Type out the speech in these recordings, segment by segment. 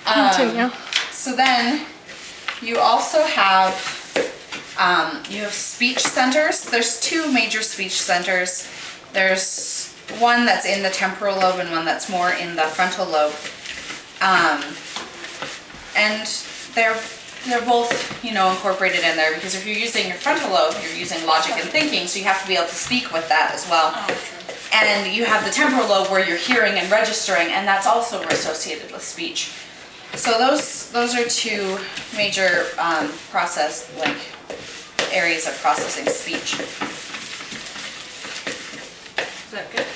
Continue. So then you also have speech centers. There's two major speech centers. There's one that's in the temporal lobe and one that's more in the frontal lobe. And they're both, incorporated in there, because if you're using your frontal lobe, you're using logic and thinking, so you have to be able to speak with that as well. Oh, true. And you have the temporal lobe where you're hearing and registering, and that's also associated with speech. So those are two major areas of processing speech. Is that good?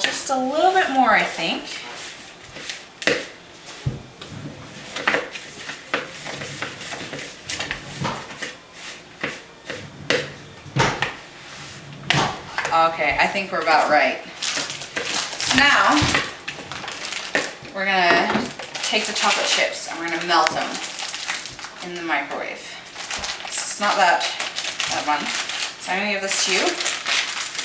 Just a little bit more, I think. Okay, I think we're about right. Now, we're gonna take the chocolate chips and we're gonna melt them in the microwave. It's not that one. So I'm gonna give this to you.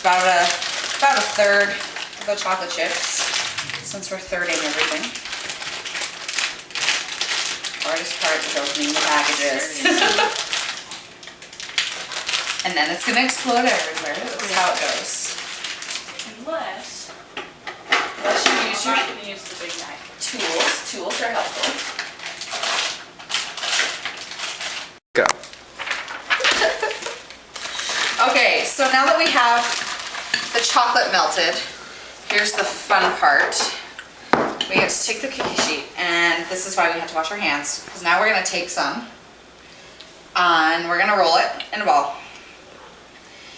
About a third of the chocolate chips, since we're thirding everything. Hardest part is opening the packages. And then it's gonna explode everywhere. That's how it goes. Unless You use I'm your not gonna use the big knife. tools. Tools are helpful. Go. Okay, so now that we have the chocolate melted, here's the fun part. We have to take the cookie sheet, and this is why we have to wash our hands, because now we're gonna take some, and we're gonna roll it in a ball.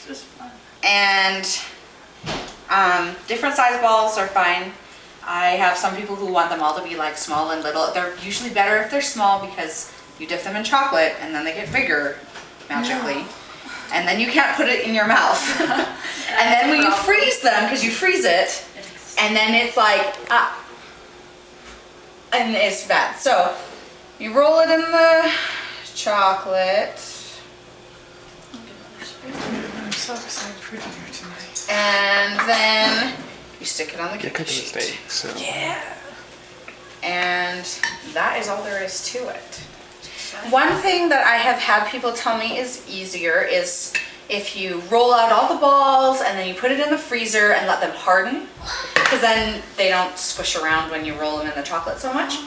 This is fun. And different size balls are fine. I have some people who want them all to be like small and little. They're usually better if they're small, because you dip them in chocolate and then they get bigger magically. And then you can't put it in your mouth. And then when you freeze them, because you freeze it, and then it's like, and it's bad. So you roll it in the chocolate. I'm so excited for dinner tonight. And then you stick it on the You're cookie cooking sheet. steak, so. Yeah. And that is all there is to it. One thing that I have had people tell me is easier is if you roll out all the balls and then you put it in the freezer and let them harden, because then they don't squish around when you roll them in the chocolate so much.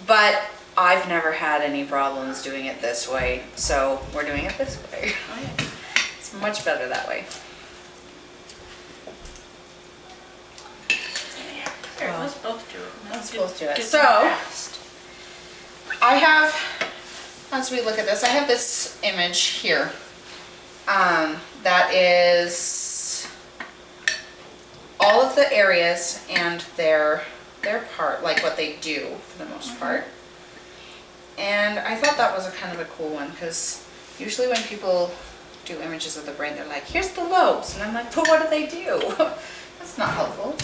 But I've never had any problems doing it this way, so we're doing it this way. It's much better that way. Here, let's both do it. Let's both do it. Get So- fast. I have, as we look at this, I have this image here. That is all of the areas and their part, like what they do for the most part. And I thought that was a kind of a cool one, because usually when people do images of the brain, they're like, here's the lobes, and I'm like, but what do they do? That's not helpful.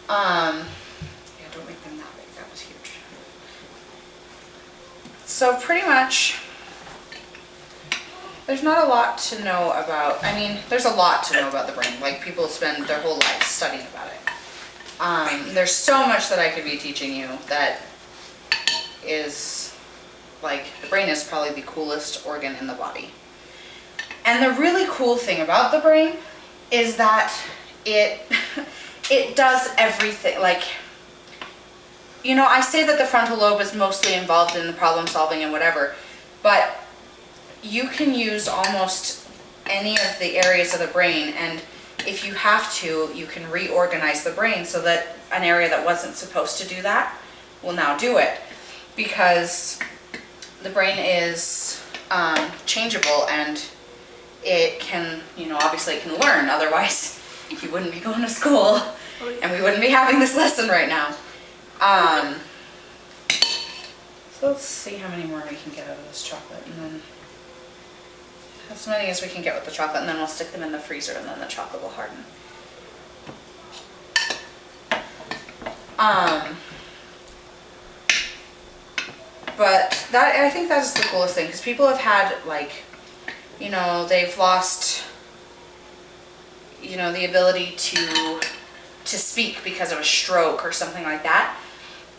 Yeah, don't make them that big, that was huge. So pretty much, there's not a lot to know about, I mean, there's a lot to know about the brain, like people spend their whole life studying about it. There's so much that I could be teaching you that is, like, the brain is probably the coolest organ in the body. And the really cool thing about the brain is that it does everything. Like, I say that the frontal lobe is mostly involved in the problem solving and whatever, but you can use almost any of the areas of the brain, and if you have to, you can reorganize the brain so that an area that wasn't supposed to do that will now do it, because the brain is changeable, and it can, obviously it can learn, otherwise you wouldn't be going to school and we wouldn't be having this lesson right now. So let's see how many more we can get out of this chocolate, and then as many as we can get with the chocolate, and then we'll stick them in the freezer, and then the chocolate will harden. But I think that's the coolest thing, because people have had, like, they've lost, the ability to speak because of a stroke or something like that.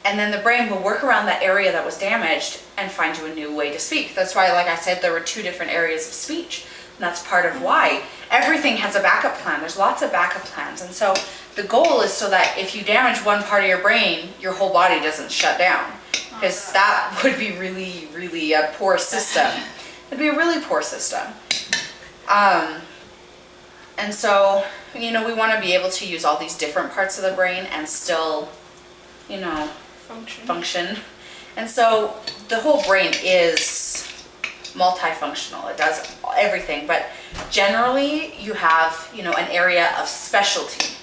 And then the brain will work around that area that was damaged and find you a new way to speak. That's why, like I said, there were 2 different areas of speech. And that's part of why everything has a backup plan. There's lots of backup plans. And so the goal is so that if you damage one part of your brain, your whole body doesn't shut down. Because that would be really, really a poor system. It'd be a really poor system. And so, you know, we want to be able to use all these different parts of the brain and still, you know, function. And so the whole brain is multifunctional. It does everything, but generally you have, you know, an area of specialty.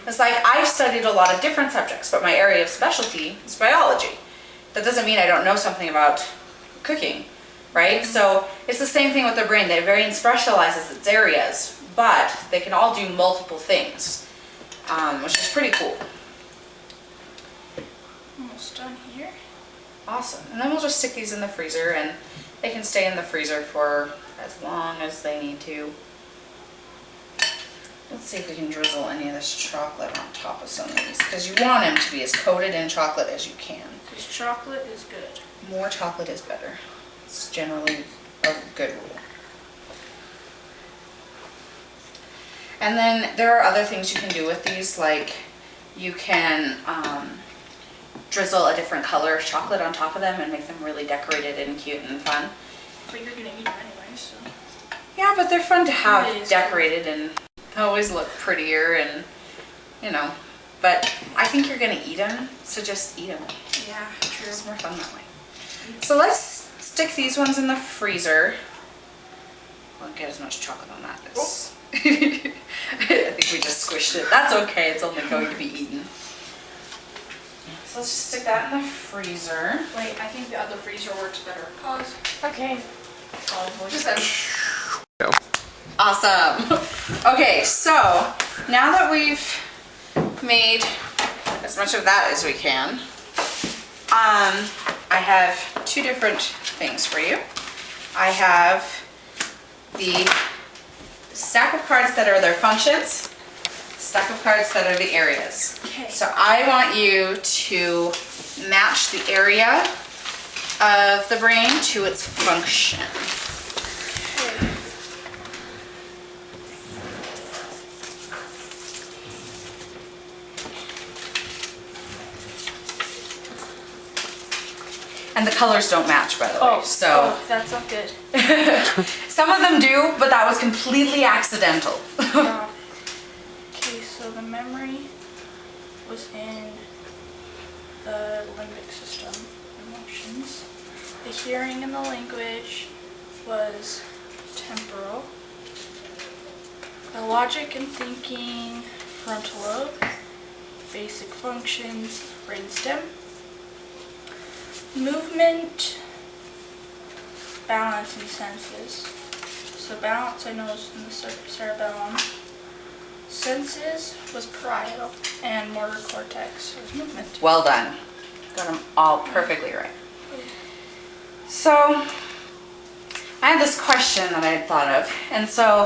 It's like I've studied a lot of different subjects, but my area of specialty is biology. That doesn't mean I don't know something about cooking, right? So it's the same thing with the brain. The brain specializes its areas, but they can all do multiple things, which is pretty cool. Almost done here. Awesome. And then we'll just stick these in the freezer, and they can stay in the freezer for as long as they need to. Let's see if we can drizzle any of this chocolate on top of some of these, because you want them to be as coated in chocolate as you can. Because chocolate is good. More chocolate is better. It's generally a good rule. And then there are other things you can do with these, like you can drizzle a different color of chocolate on top of them and make them really decorated and cute and fun. But you're gonna eat them anyway, so. Yeah, but they're fun to It have is. decorated and they always look prettier and, you know, but I think you're gonna eat them, so just eat them. Yeah, true. It's more fun that way. So let's stick these ones in the freezer. Won't get as much chocolate on that as I think we just squished it. That's okay, it's only going to be eaten. So let's just stick that in the freezer. Wait, I think the other freezer works better. Pause. Okay. Go. Awesome. Okay, so now that we've made as much of that as we can, I have 2 different things for you. I have the stack of cards that are their functions, stack of cards that are the areas. Okay. So I want you to match the area of the brain to its function. And the colors don't match, by the way, so. That's not good. Some of them do, but that was completely accidental. Okay, so the memory was in the limbic system, emotions. The hearing and the language was temporal. The logic and thinking, frontal lobe. Basic functions, brainstem. Movement, balance, and senses. So balance I know is in the cerebellum. Senses was parietal, and motor cortex was movement. Well done. Got them all perfectly right. So, I had this question that I had thought of, and so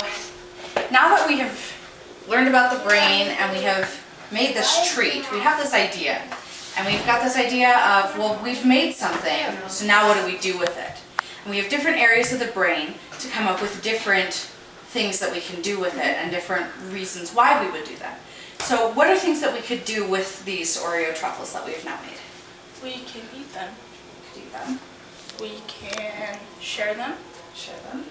now that we have learned about the brain and we have made this treat, we have this idea. And we've got this idea of, well, we've made something, so now what do we do with it? And we have different areas of the brain to come up with different things that we can do with it and different reasons why we would do that. So what are things that we could do with these Oreo truffles that we have now made? We can eat them. We could eat them, We can share them, share them,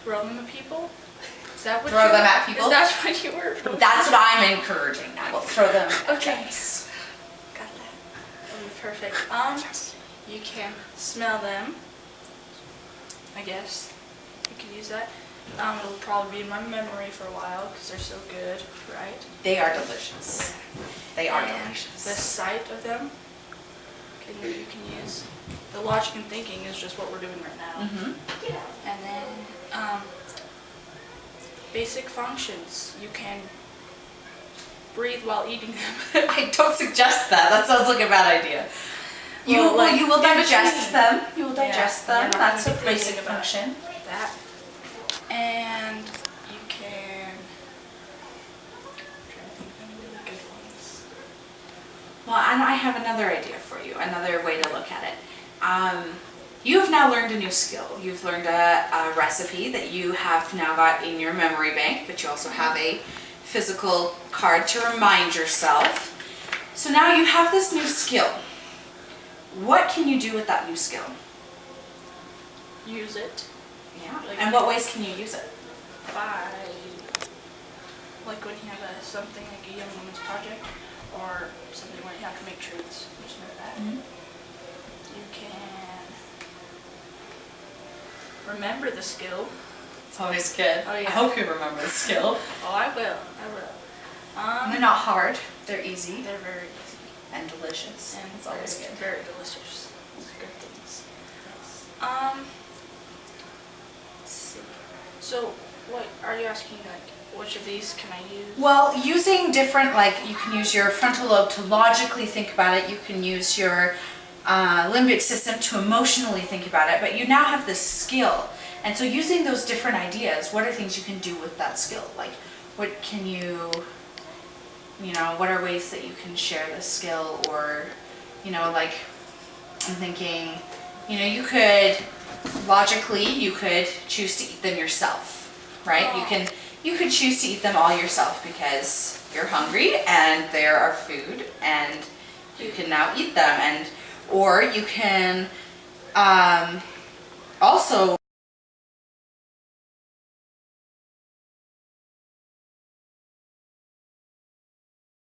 throw them at people. Is that what throw you them at people. Is that what you were? That's what I'm encouraging now. We'll throw them at Okay. Jess. Got that. That'll be perfect. You can smell them. I guess you could use that. It'll probably be in my memory for a while because they're so good, right? They are delicious. They are And delicious. the sight of them you can use. The logic and thinking is just what we're doing right now. Mm-hmm. And then basic functions. You can breathe while eating them. I don't suggest that. That sounds like a bad idea. You Well, like, you will in digest between. them. You will digest Yeah, them. you're not That's gonna a be basic thinking about function. That. And you can. I'm trying to think of any really good ones. Well, and I have another idea for you, another way to look at it. You have now learned a new skill. You've learned a recipe that you have now got in your memory bank, but you also have a physical card to remind yourself. So now you have this new skill. What can you do with that new skill? Use it Yeah. Like- And what ways can you use it? by, like when you have something like a Young Women's Project or something where you have to make treats, just like that. Mhm. You can remember the skill. It's always good. Oh, yeah. I hope you remember the skill. Oh, I will. They're not hard. They're easy They're very easy and delicious. and It's always good. very delicious. Good things. Let's see. So, what are you asking? Like, which of these can I use? Well, using different, like you can use your frontal lobe to logically think about it. You can use your limbic system to emotionally think about it. But you now have this skill. And so using those different ideas, what are things you can do with that skill? Like, what can what are ways that you can share this skill? Or, like, I'm thinking, you could, logically, you could choose to eat them yourself, right? Oh. You could choose to eat them all yourself because you're hungry and there are food and you can now eat them. Or you can also